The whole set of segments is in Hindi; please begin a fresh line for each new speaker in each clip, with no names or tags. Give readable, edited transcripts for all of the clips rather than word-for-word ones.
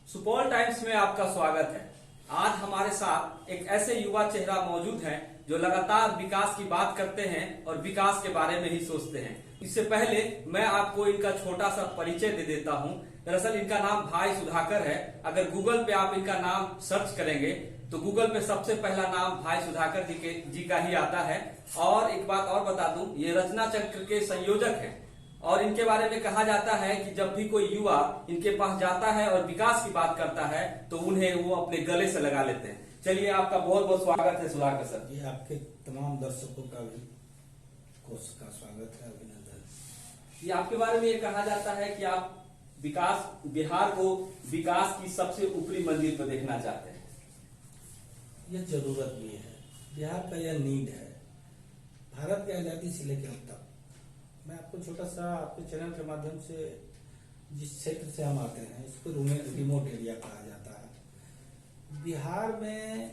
सुपौल टाइम्स में आपका स्वागत है। आज हमारे साथ एक ऐसे युवा चेहरा मौजूद हैं जो लगातार विकास की बात करते हैं और विकास के बारे में ही सोचते हैं। इससे पहले मैं आपको इनका छोटा सा परिचय दे देता हूं। दरअसल इनका नाम भाई सुधाकर है। अगर गूगल पे आप इनका नाम सर्च करेंगे तो गूगल पे सबसे पहला नाम भाई सुधाकर जी का ही आता है। और एक बात और बता दूं, ये रचना चक्र के संयोजक हैं और इनके बारे में कहा जाता है कि जब भी कोई युवा इनके पास जाता है और विकास की बात करता है तो उन्हें वो अपने गले से लगा लेते हैं। चलिए, आपका बहुत बहुत स्वागत है सुधाकर सर।
ये आपके तमाम दर्शकों का भी कोर्स का स्वागत है, अभिनंदन।
ये आपके बारे में ये कहा जाता है कि आप बिहार को विकास की सबसे ऊपरी मंजिल पर देखना चाहते हैं।
यह जरूरत भी है, बिहार का यह नीड है। भारत की आजादी से लेकर अब तक मैं आपको छोटा सा आपके चैनल के माध्यम से जिस क्षेत्र से हम आते हैं इसको रिमोट एरिया कहा जाता है। बिहार में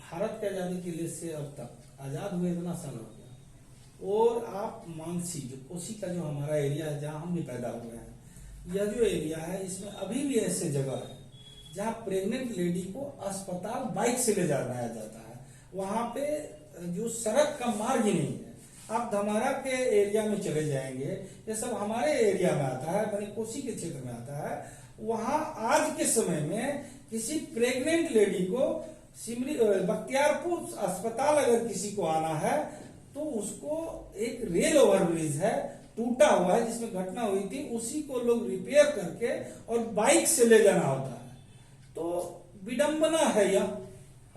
भारत की आजादी के लिए से अब तक आजाद हुए इतना साल हो गया। और आप मानसी जो कोसी का जो हमारा एरिया है जहाँ हम भी पैदा हुए हैं, यह जो एरिया है इसमें अभी भी ऐसे जगह है जहाँ प्रेग्नेंट लेडी को अस्पताल बाइक से ले जाया जाता है। वहां पे जो सड़क का मार्ग ही नहीं है। आप धमारा के एरिया में चले जाएंगे, ये सब हमारे एरिया में आता है, बनी कोसी के क्षेत्र में आता है। वहां आज के समय में किसी प्रेग्नेंट लेडी को बख्तियारपुर अस्पताल अगर किसी को आना है तो उसको एक रेल ओवरब्रिज है टूटा हुआ है जिसमें घटना हुई थी, उसी को लोग रिपेयर करके और बाइक से ले जाना होता है। तो विडंबना है यह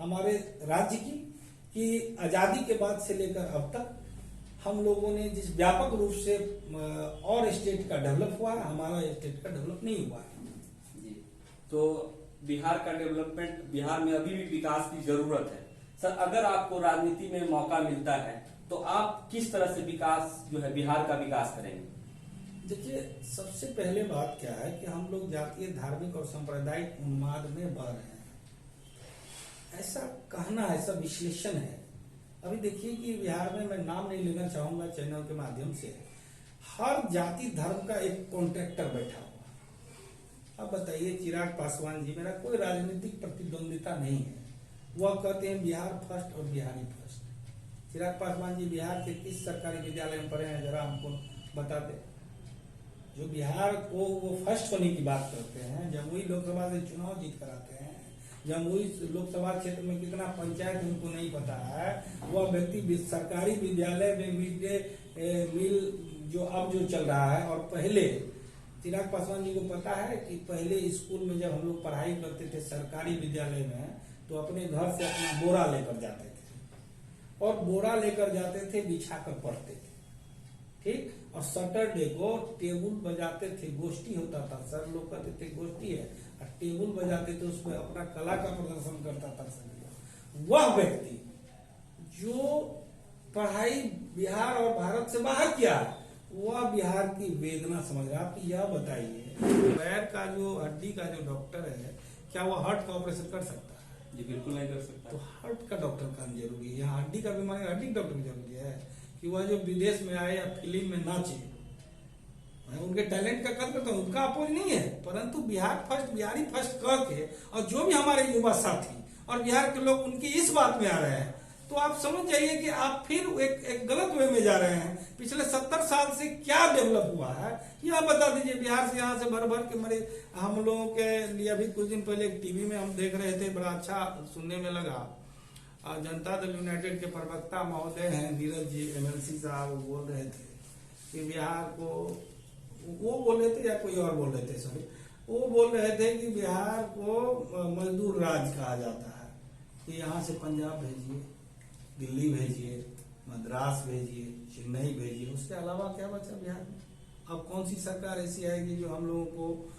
हमारे राज्य की कि आजादी के बाद से लेकर अब तक हम लोगों ने जिस व्यापक रूप से और स्टेट का डेवलप हुआ है, हमारा स्टेट का डेवलप नहीं हुआ है।
जी, तो बिहार का डेवलपमेंट, बिहार में अभी भी विकास की जरूरत है। सर, अगर आपको राजनीति में मौका मिलता है तो आप किस तरह से विकास जो है बिहार का विकास करेंगे?
देखिए, सबसे पहले बात क्या है कि हम लोग जातीय, धार्मिक और सांप्रदायिक उन्माद में बढ़ रहे हैं, ऐसा कहना, ऐसा विश्लेषण है। अभी देखिए कि बिहार में, मैं नाम नहीं लेना चाहूंगा चैनल के माध्यम से, हर जाति धर्म का एक कॉन्ट्रैक्टर बैठा हुआ। अब बताइए, चिराग पासवान जी, मेरा कोई राजनीतिक प्रतिद्वंदिता नहीं है, वह कहते हैं बिहार फर्स्ट और बिहारी फर्स्ट। चिराग पासवान जी बिहार के किस सरकारी विद्यालय में पढ़े हैं, जरा हमको बताते। जो बिहार को वो फर्स्ट होने की बात करते हैं, जमुई लोकसभा से चुनाव जीत कर आते हैं, जमुई लोकसभा क्षेत्र में कितना पंचायत उनको नहीं पता है। वह व्यक्ति सरकारी विद्यालय में मिड डे मील जो अब जो चल रहा है, और पहले चिराग पासवान जी को पता है कि पहले स्कूल में जब हम लोग पढ़ाई करते थे सरकारी विद्यालय में, तो अपने घर से अपना बोरा लेकर जाते थे और बोरा लेकर जाते थे, बिछा कर पढ़ते थे, ठीक। और सैटरडे को टेबुल बजाते थे, गोष्ठी होता था, सर लोग कहते थे गोष्ठी है, और टेबुल बजाते थे, उसमें अपना कला का प्रदर्शन करता था सर। वह व्यक्ति जो पढ़ाई बिहार और भारत से बाहर किया, वह बिहार की वेदना समझ रहा है। आप यह बताइए, पैर का जो हड्डी का जो डॉक्टर है, क्या वह हार्ट का ऑपरेशन कर सकता है?
जी बिल्कुल नहीं कर सकता।
तो हार्ट का डॉक्टर का जरूरी है, यहाँ हड्डी का बीमारी हड्डी डॉक्टर की जरूरी है कि वह जो विदेश में आए या फिल्म में नाचे, मैं उनके टैलेंट का कदर करता हूँ, उनका अपोज नहीं है, परंतु बिहार फर्स्ट, बिहारी फर्स्ट कह के, और जो भी हमारे युवा साथी और बिहार के लोग उनकी इस बात में आ रहे हैं, तो आप समझ जाइए कि आप फिर एक गलत वे में जा रहे हैं। पिछले 70 साल से क्या डेवलप हुआ है यह बता दीजिए। बिहार से यहाँ से भर भर के मरे हम लोगों के लिए। अभी कुछ दिन पहले टीवी में हम देख रहे थे, बड़ा अच्छा सुनने में लगा। जनता दल यूनाइटेड के प्रवक्ता महोदय हैं नीरज जी, MLC साहब, बोल रहे थे कि बिहार को, वो बोल रहे थे या कोई और बोल रहे थे, सॉरी, वो बोल रहे थे कि बिहार को मजदूर राज कहा जाता है, कि यहाँ से पंजाब भेजिए, दिल्ली भेजिए, मद्रास भेजिए, चेन्नई भेजिए, उसके अलावा क्या बचा बिहार में? अब कौन सी सरकार ऐसी आएगी जो हम लोगों को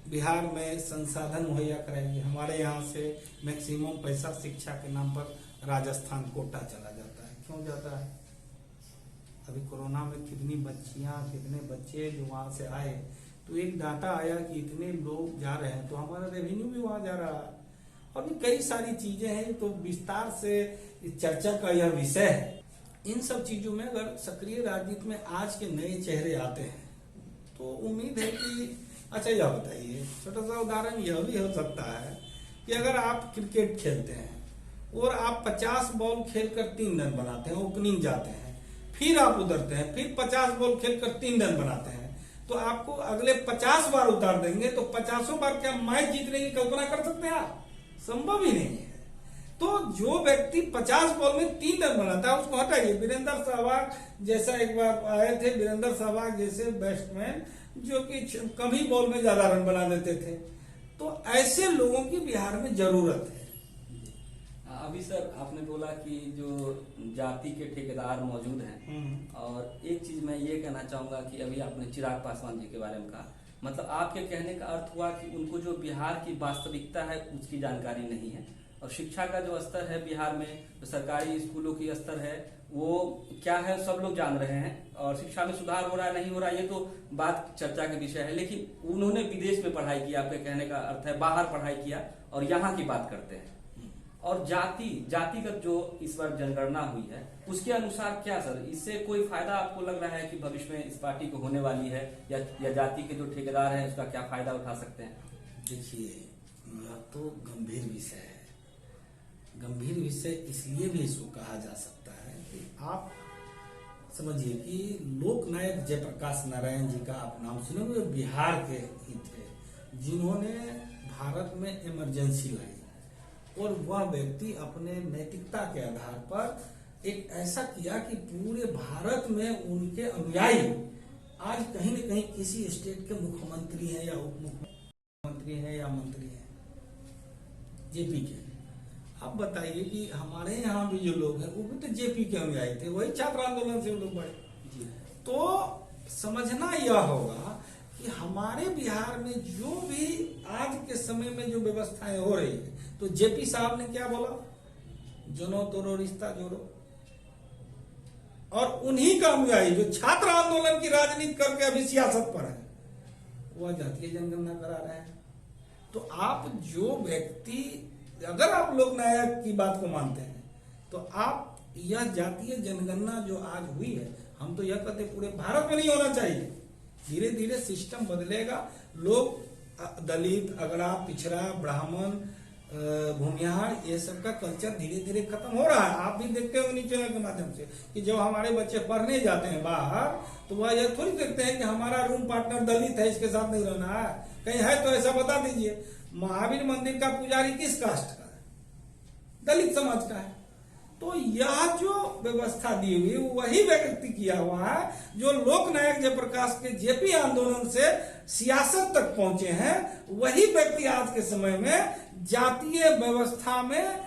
बिहार में संसाधन मुहैया कराएगी? हमारे यहाँ से मैक्सिमम पैसा शिक्षा के नाम पर राजस्थान कोटा चला जाता है। क्यों जाता है? अभी कोरोना में कितनी बच्चियां, कितने बच्चे जो वहां से आए, तो एक डाटा आया कि इतने लोग जा रहे हैं, तो हमारा रेवेन्यू भी वहां जा रहा है। और भी कई सारी चीजें हैं, तो विस्तार से चर्चा का यह विषय है। इन सब चीजों में अगर सक्रिय राजनीति में आज के नए चेहरे आते हैं तो उम्मीद है कि अच्छा यह बताइए, छोटा सा उदाहरण यह भी हो सकता है कि अगर आप क्रिकेट खेलते हैं और आप 50 बॉल खेलकर 3 रन बनाते हैं, ओपनिंग जाते हैं, फिर आप उतरते हैं, फिर 50 बॉल खेलकर 3 रन बनाते हैं, तो आपको अगले 50 बार उतार देंगे तो 50 बार क्या मैच जीतने की कल्पना कर सकते हैं आप? संभव ही नहीं है। तो जो व्यक्ति 50 बॉल में 3 रन बनाता है उसको हटाइए। वीरेंद्र सहवाग जैसा एक बार आए थे, वीरेंद्र सहवाग जैसे बैट्समैन जो कि कम ही बॉल में ज्यादा रन बना देते थे। तो ऐसे लोगों की बिहार में जरूरत है।
अभी सर आपने बोला कि जो जाति के ठेकेदार मौजूद हैं, और एक चीज मैं ये कहना चाहूंगा कि अभी आपने चिराग पासवान जी के बारे में कहा, मतलब आपके कहने का अर्थ हुआ कि उनको जो बिहार की वास्तविकता है उसकी जानकारी नहीं है, और शिक्षा का जो स्तर है बिहार में, जो सरकारी स्कूलों की स्तर है वो क्या है सब लोग जान रहे हैं, और शिक्षा में सुधार हो रहा है नहीं हो रहा है ये तो बात चर्चा का विषय है, लेकिन उन्होंने विदेश में पढ़ाई किया, आपके कहने का अर्थ है बाहर पढ़ाई किया और यहाँ की बात करते हैं। और जातिगत जो इस बार जनगणना हुई है उसके अनुसार क्या सर, इससे कोई फायदा आपको लग रहा है कि भविष्य में इस पार्टी को होने वाली है, या जाति के जो ठेकेदार हैं उसका क्या फायदा उठा सकते हैं?
देखिए, यह तो गंभीर विषय है। गंभीर विषय इसलिए भी इसको कहा जा सकता है कि आप समझिए कि लोकनायक जयप्रकाश नारायण जी का आप नाम सुने, बिहार के ही थे जिन्होंने भारत में इमरजेंसी लाई, और वह व्यक्ति अपने नैतिकता के आधार पर एक ऐसा किया कि पूरे भारत में उनके अनुयायी आज कहीं न कहीं किसी स्टेट के मुख्यमंत्री हैं या उप मुख्यमंत्री हैं या मंत्री हैं, जेपी के। आप बताइए कि हमारे यहाँ भी जो लोग हैं वो भी तो जेपी के अनुयायी थे, वही छात्र आंदोलन से लोग बढ़े। तो समझना यह होगा कि हमारे बिहार में जो भी आज के समय में जो व्यवस्थाएं हो रही है, तो जेपी साहब ने क्या बोला, जनो तोरो रिश्ता जोड़ो, और उन्हीं का अनुयायी जो छात्र आंदोलन की राजनीति करके अभी सियासत पर है, वह जातीय जनगणना करा रहे हैं। तो आप जो व्यक्ति, अगर आप लोकनायक की बात को मानते हैं तो आप यह जातीय जनगणना जो आज हुई है, हम तो यह कहते पूरे भारत में नहीं होना चाहिए। धीरे धीरे सिस्टम बदलेगा, लोग दलित, अगड़ा, पिछड़ा, ब्राह्मण, भूमिहार, ये सब का कल्चर धीरे धीरे खत्म हो रहा है। आप भी देखते हो न्यूज चैनल के माध्यम से कि जब हमारे बच्चे पढ़ने जाते हैं बाहर तो वह यह थोड़ी देखते हैं कि हमारा रूम पार्टनर दलित है, इसके साथ नहीं रहना है, कहीं है तो ऐसा बता दीजिए। महावीर मंदिर का पुजारी किस कास्ट का है? दलित समाज का है। तो यह जो व्यवस्था दी हुई वही व्यक्ति किया हुआ है जो लोकनायक जयप्रकाश के जेपी आंदोलन से सियासत तक पहुंचे हैं। वही व्यक्ति आज के समय में जातीय व्यवस्था में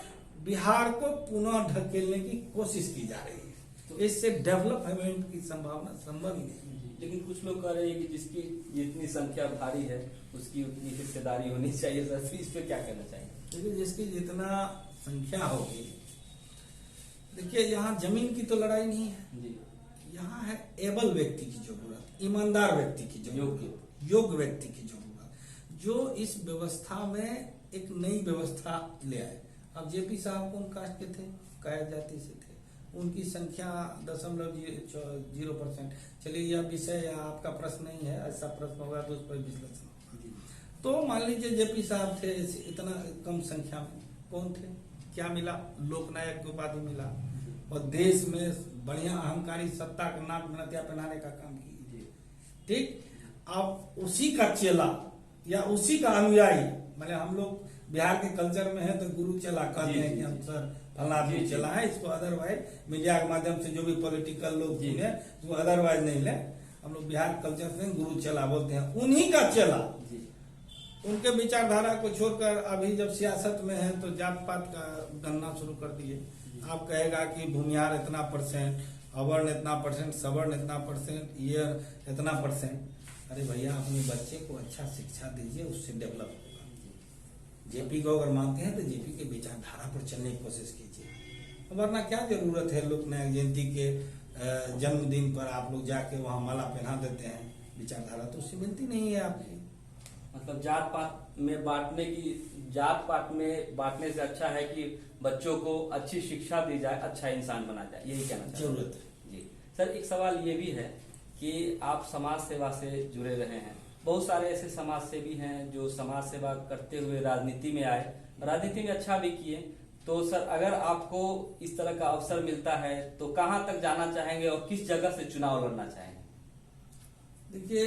बिहार को पुनः ढकेलने की कोशिश की जा रही है। तो इससे डेवलपमेंट की संभावना संभव ही नहीं।
लेकिन कुछ लोग कह रहे हैं कि जिसकी जितनी संख्या भारी है उसकी उतनी हिस्सेदारी होनी चाहिए। सर इस पे क्या कहना चाहिए?
देखिए, जिसकी जितना संख्या होगी, देखिए यहाँ जमीन की तो लड़ाई नहीं है
जी,
यहाँ है एबल व्यक्ति की जरूरत, ईमानदार व्यक्ति की जरूरत, योग्य व्यक्ति की जरूरत, जो इस व्यवस्था में एक नई व्यवस्था ले आए। अब जेपी साहब कौन कास्ट के थे? कायर जाति से थे, उनकी संख्या 0.0%। चलिए यह विषय या आपका प्रश्न नहीं है, ऐसा प्रश्न होगा तो उस पर विश्लेषण। तो मान लीजिए जेपी साहब थे, इतना कम संख्या में कौन थे? क्या मिला? लोकनायक की उपाधि मिला, और देश में बढ़िया अहंकारी सत्ता का नाक नतिया पहनाने का काम किए। ठीक, अब उसी का चेला या उसी का अनुयायी, मतलब हम लोग बिहार के कल्चर में है तो गुरु चेला कहते हैं कि हम सर फला आदमी चला है, इसको अदरवाइज मीडिया के माध्यम से जो भी पॉलिटिकल लोग सुने तो अदरवाइज नहीं ले, हम लोग बिहार कल्चर से गुरु चेला बोलते हैं। उन्हीं का चेला, उनके विचारधारा को छोड़कर अभी जब सियासत में है तो जात पात का गणना शुरू कर दिए। आप कहेगा कि भूमिहार इतना परसेंट, अवर्ण इतना परसेंट, सवर्ण इतना परसेंट, ये इतना परसेंट। अरे भैया, अपने बच्चे को अच्छा शिक्षा दीजिए, उससे डेवलप होगा। जेपी को अगर मानते हैं तो जेपी के विचारधारा पर चलने की कोशिश कीजिए, वरना क्या जरूरत है लोकनायक जयंती के जन्मदिन पर आप लोग जाके वहां माला पहना देते हैं। विचारधारा तो उससे मिलती नहीं है आपकी।
मतलब जात पात में बांटने से अच्छा है कि बच्चों को अच्छी शिक्षा दी जाए, अच्छा इंसान बना जाए, यही कहना चाहिए।
जरूरत है
जी सर, एक सवाल ये भी है कि आप समाज सेवा से जुड़े रहे हैं बहुत सारे ऐसे समाज सेवी हैं जो समाज सेवा करते हुए राजनीति में आए, राजनीति में अच्छा भी किए। तो सर, अगर आपको इस तरह का अवसर मिलता है तो कहाँ तक जाना चाहेंगे और किस जगह से चुनाव लड़ना चाहेंगे?
देखिए,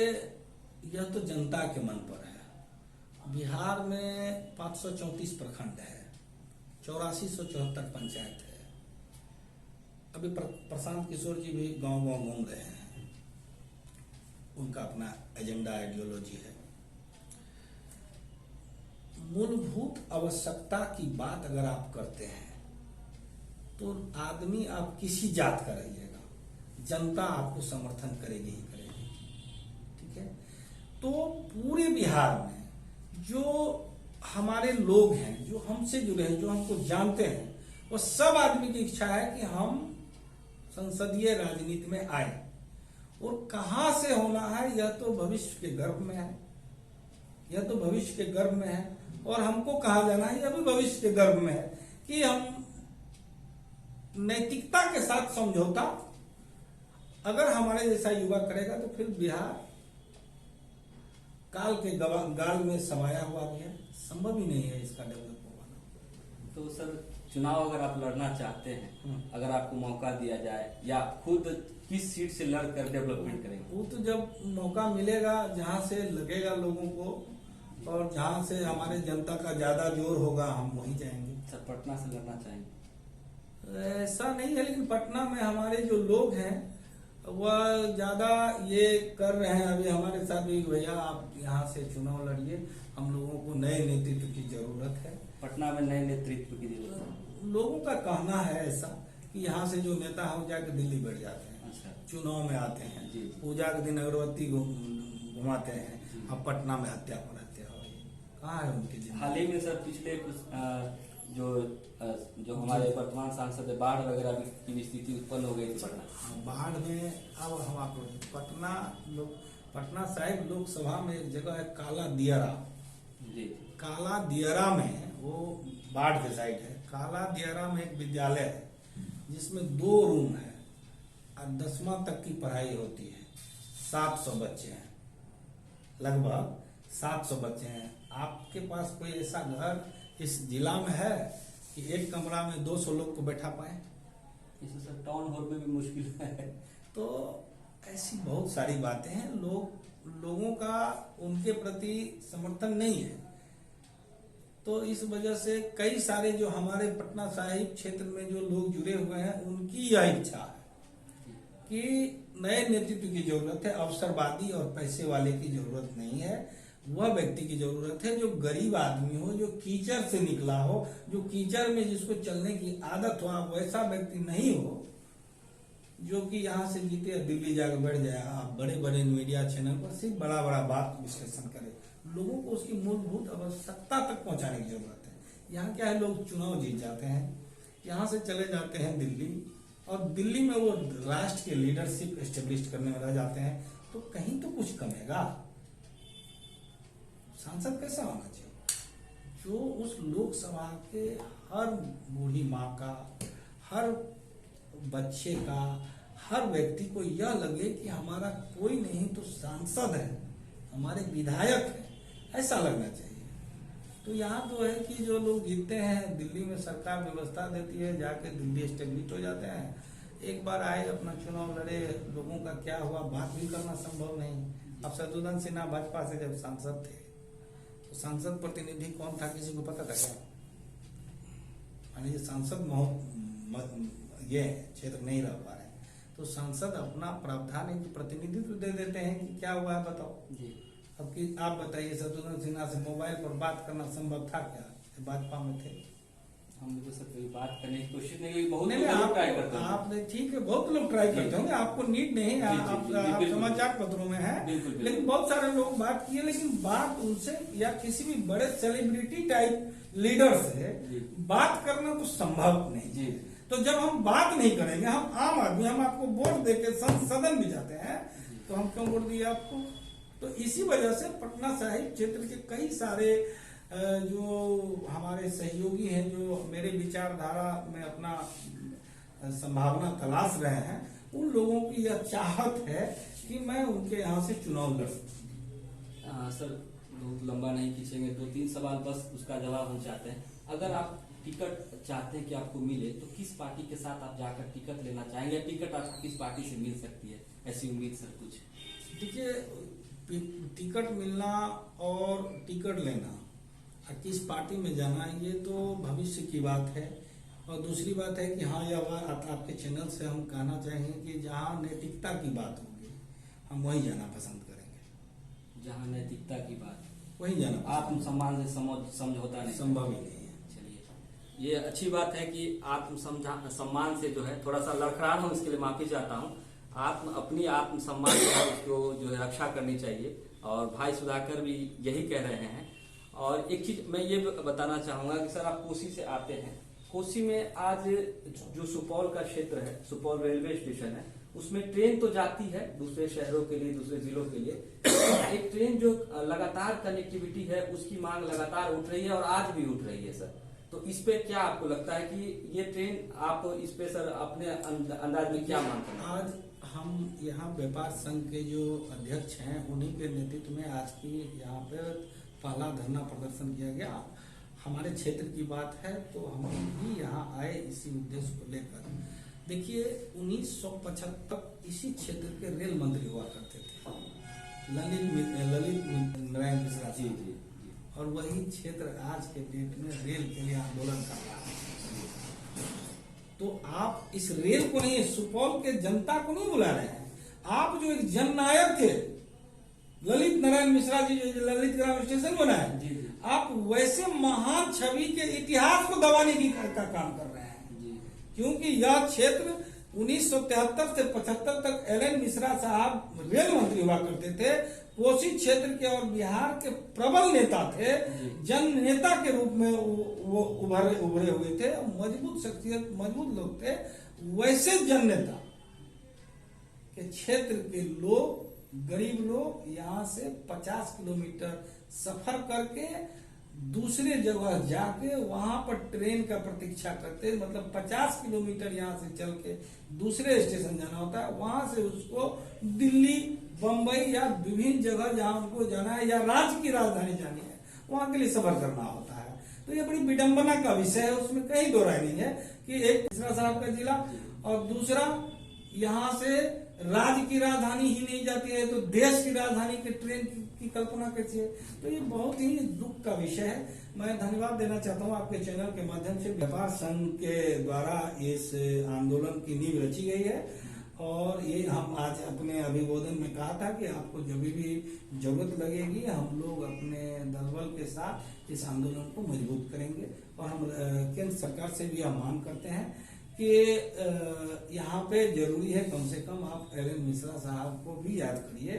यह तो जनता के मन पर है। बिहार में 534 प्रखंड है, 8474 पंचायत है। अभी प्रशांत किशोर जी भी गांव गांव घूम रहे हैं, उनका अपना एजेंडा आइडियोलॉजी है। मूलभूत आवश्यकता की बात अगर आप करते हैं तो आदमी, आप किसी जात का रहिएगा, जनता आपको समर्थन करेगी ही करेगी। ठीक है, तो पूरे बिहार में जो हमारे लोग हैं, जो हमसे जुड़े हैं, जो हमको जानते हैं, वो सब आदमी की इच्छा है कि हम संसदीय राजनीति में आए। और कहां से होना है, यह तो भविष्य के गर्भ में है, यह तो भविष्य के गर्भ में है। और हमको कहा जाना है, यह भी भविष्य के गर्भ में है कि हम नैतिकता के साथ समझौता अगर हमारे जैसा युवा करेगा तो फिर बिहार काल के गाल में समाया हुआ भी है, संभव ही नहीं है इसका डेवलप होना।
तो सर, चुनाव अगर आप लड़ना चाहते हैं, अगर आपको मौका दिया जाए, या खुद किस सीट से लड़कर डेवलपमेंट करेंगे?
वो तो जब मौका मिलेगा, जहां से लगेगा लोगों को और जहां से हमारे जनता का ज्यादा जोर होगा, हम वहीं जाएंगे।
सर, पटना से लड़ना चाहेंगे?
ऐसा नहीं है, लेकिन पटना में हमारे जो लोग हैं वह ज्यादा ये कर रहे हैं। अभी हमारे साथ भी, भैया आप यहाँ से चुनाव लड़िए, हम लोगों को नए नेतृत्व की जरूरत है।
पटना में नए नेतृत्व की जरूरत है।
लोगों का कहना है ऐसा कि यहाँ से जो नेता है वो जाकर दिल्ली बढ़ जाते हैं।
अच्छा।
चुनाव में आते हैं,
जी।
पूजा के दिन अगरबत्ती घुमाते हैं, अब पटना में हत्या पर हत्या हो रही है। कहाँ है उनकी जिम्मेदारी?
हाल ही में सर, पिछले कुछ जो हमारे वर्तमान सांसद है, बाढ़ वगैरह की स्थिति उत्पन्न हो गई थी पटना।
बाढ़ में अब हम आपको पटना साहिब लोकसभा में एक जगह है काला दियारा।
जी।
काला दियारा में, वो बाढ़ के साइड है, काला दियारा में एक विद्यालय है जिसमें 2 रूम है और 10वीं तक की पढ़ाई होती है। 700 बच्चे हैं, लगभग 700 बच्चे हैं। आपके पास कोई ऐसा घर इस जिला में है कि एक कमरा में 200 लोग को बैठा पाए?
इसे सर टाउन हॉल में भी मुश्किल है।
तो ऐसी बहुत सारी बातें हैं। लोगों का उनके प्रति समर्थन नहीं है, तो इस वजह से कई सारे जो हमारे पटना साहिब क्षेत्र में जो लोग जुड़े हुए हैं, उनकी यह इच्छा है कि नए नेतृत्व की जरूरत है, अवसरवादी और पैसे वाले की जरूरत नहीं है। वह व्यक्ति की जरूरत है जो गरीब आदमी हो, जो कीचड़ से निकला हो, जो कीचड़ में जिसको चलने की आदत हो। आप वैसा व्यक्ति नहीं हो जो कि यहाँ से जीते दिल्ली जाकर बैठ जाए, आप बड़े बड़े मीडिया चैनल पर सिर्फ बड़ा बड़ा बात विश्लेषण करें। लोगों को उसकी मूलभूत आवश्यकता तक पहुंचाने की जरूरत है। यहाँ क्या है, लोग चुनाव जीत जाते हैं, यहाँ से चले जाते हैं दिल्ली, और दिल्ली में वो राष्ट्र के लीडरशिप एस्टेब्लिश करने में रह जाते हैं। तो कहीं तो कुछ कमेगा। सांसद कैसा होना चाहिए? जो उस लोकसभा के हर बूढ़ी माँ का, हर बच्चे का, हर व्यक्ति को यह लगे कि हमारा कोई नहीं तो सांसद है, हमारे विधायक है, ऐसा लगना चाहिए। तो यहाँ तो है कि जो लोग जीतते हैं, दिल्ली में सरकार व्यवस्था देती है, जाके दिल्ली एस्टेब्लिश हो जाते हैं। एक बार आए, अपना चुनाव लड़े, लोगों का क्या हुआ बात भी करना संभव नहीं। अब शत्रुघ्न सिन्हा भाजपा से जब सांसद थे, तो सांसद प्रतिनिधि कौन था, किसी को पता था क्या? यानी सांसद ये क्षेत्र नहीं रह पा रहे, तो सांसद अपना प्रावधान एक प्रतिनिधित्व दे देते हैं कि क्या हुआ है बताओ
जी।
अब कि आप बताइए, शत्रुघ्न सिन्हा से मोबाइल पर बात करना संभव था क्या? भाजपा में थे,
हम लोग से कोई बात करने की कोशिश नहीं की। बहुत
नहीं,
लोग ट्राई करते हैं।
आपने ठीक है, बहुत लोग ट्राई करते होंगे, आपको नीड नहीं है, आप समाचार पत्रों में है, लेकिन बहुत सारे लोग बात किए, लेकिन बात उनसे या किसी भी बड़े सेलिब्रिटी टाइप लीडर से बात करना तो संभव नहीं। तो जब हम बात नहीं करेंगे, हम आम आदमी, हम आपको वोट देके सदन भी जाते हैं, तो हम क्यों वोट दिए आपको? तो इसी वजह से पटना साहिब क्षेत्र के कई सारे जो हमारे सहयोगी हैं, जो मेरे विचारधारा में अपना संभावना तलाश रहे हैं, उन लोगों की यह चाहत है कि मैं उनके यहाँ से चुनाव लड़ूं।
सर बहुत लंबा नहीं खींचेंगे, 2-3 सवाल बस उसका जवाब हम चाहते हैं। अगर आप टिकट चाहते हैं कि आपको मिले तो किस पार्टी के साथ आप जाकर टिकट लेना चाहेंगे, टिकट आपको किस पार्टी से मिल सकती है, ऐसी उम्मीद सर कुछ?
देखिए, टिकट मिलना और टिकट लेना और किस पार्टी में जाना, ये तो भविष्य की बात है। और दूसरी बात है कि हाँ, यह बात आपके चैनल से हम कहना चाहेंगे कि जहाँ नैतिकता की बात होगी हम वहीं जाना पसंद करेंगे।
जहाँ नैतिकता की बात,
वहीं जाना
आत्मसम्मान से समझौता नहीं,
संभव ही नहीं है।
चलिए, ये अच्छी बात है कि सम्मान से जो है थोड़ा सा लड़खड़ा हूँ, इसके लिए माफी चाहता हूँ। अपनी आत्मसम्मान को जो है रक्षा करनी चाहिए, और भाई सुधाकर भी यही कह रहे हैं। और एक चीज मैं ये बताना चाहूंगा कि सर आप कोसी से आते हैं, कोसी में आज जो सुपौल का क्षेत्र है, सुपौल रेलवे स्टेशन है, उसमें ट्रेन तो जाती है दूसरे शहरों के लिए, दूसरे जिलों के लिए। एक ट्रेन जो लगातार कनेक्टिविटी है उसकी मांग लगातार उठ रही है और आज भी उठ रही है सर। तो इस पे क्या आपको लगता है कि ये ट्रेन, आप इस पे सर अपने अंदाज में क्या मानते हैं?
आज हम यहाँ व्यापार संघ के जो अध्यक्ष हैं उन्हीं के नेतृत्व में आज की यहाँ पे पहला धरना प्रदर्शन किया गया। हमारे क्षेत्र की बात है तो हम भी यहाँ आए इसी उद्देश्य को लेकर। देखिए, 1975 इसी क्षेत्र के रेल मंत्री हुआ करते थे, ललित नारायण मिश्रा जी, और वही क्षेत्र आज के डेट में रेल के लिए आंदोलन कर रहा है। तो आप इस रेल को नहीं, सुपौल के जनता को नहीं बुला रहे हैं। आप जो एक जननायक थे, ललित नारायण मिश्रा जी जो ललित ग्राम स्टेशन बनाए, आप वैसे महान छवि के इतिहास को दबाने की का काम कर रहे हैं। क्योंकि यह क्षेत्र 1973 से 75 तक एल.एन. मिश्रा साहब रेल मंत्री हुआ करते थे, कोसी क्षेत्र के और बिहार के प्रबल नेता थे, जन नेता के रूप में वो उभरे हुए थे, मजबूत शख्सियत, मजबूत लोग थे। वैसे जन नेता के क्षेत्र के लोग, गरीब लोग यहाँ से 50 किलोमीटर सफर करके दूसरे जगह जाके वहां पर ट्रेन का प्रतीक्षा करते, मतलब 50 किलोमीटर यहाँ से चल के दूसरे स्टेशन जाना होता है, वहां से उसको दिल्ली, बम्बई या विभिन्न जगह जहां उनको जाना है या राज्य की राजधानी जानी है, वहां के लिए सफर करना होता है। तो ये बड़ी विडंबना का विषय है, उसमें कहीं दो राय नहीं है कि एक मिश्रा साहब का जिला और दूसरा यहाँ से राज्य की राजधानी ही नहीं जाती है तो देश की राजधानी के ट्रेन की कल्पना कैसी है। तो ये बहुत ही दुख का विषय है। मैं धन्यवाद देना चाहता हूँ आपके चैनल के माध्यम से। व्यापार संघ के द्वारा इस आंदोलन की नींव रची गई है, और ये हम आज अपने अभिवादन में कहा था कि आपको जब भी जरूरत लगेगी हम लोग अपने दलबल के साथ इस आंदोलन को मजबूत करेंगे। और हम केंद्र सरकार से भी हम मांग करते हैं कि यहाँ पे जरूरी है कम से कम आप एल.एन. मिश्रा साहब को भी याद करिए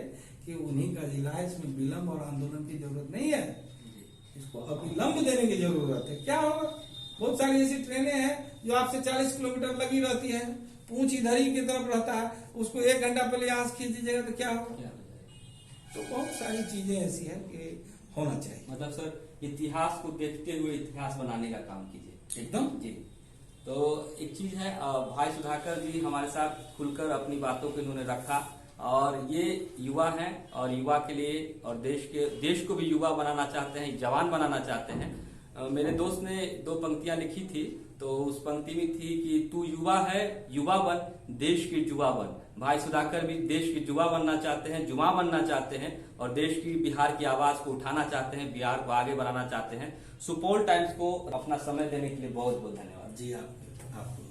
कि उन्हीं का जिला है, इसमें विलंब और आंदोलन की जरूरत नहीं है, इसको अविलंब देने की जरूरत है। क्या होगा, बहुत सारी ऐसी ट्रेनें हैं जो आपसे 40 किलोमीटर लगी रहती है, पूंछ इधर ही की तरफ रहता है, उसको 1 घंटा पहले यहाँ से खींच दीजिएगा तो क्या होगा। तो बहुत सारी चीजें ऐसी हैं कि होना चाहिए।
मतलब सर इतिहास को देखते हुए इतिहास बनाने का काम कीजिए।
एकदम
जी। तो एक चीज है, भाई सुधाकर जी हमारे साथ खुलकर अपनी बातों को इन्होंने रखा, और ये युवा हैं और युवा के लिए और देश को भी युवा बनाना चाहते हैं, जवान बनाना चाहते हैं। मेरे दोस्त ने 2 पंक्तियां लिखी थी, तो उस पंक्ति में थी कि तू युवा है, युवा बन, देश की जुवा बन। भाई सुधाकर भी देश की जुवा बनना चाहते हैं, जुमा बनना चाहते हैं, और देश की, बिहार की आवाज को उठाना चाहते हैं, बिहार को आगे बढ़ाना चाहते हैं। सुपौल टाइम्स को अपना समय देने के लिए बहुत बहुत धन्यवाद
जी। आपको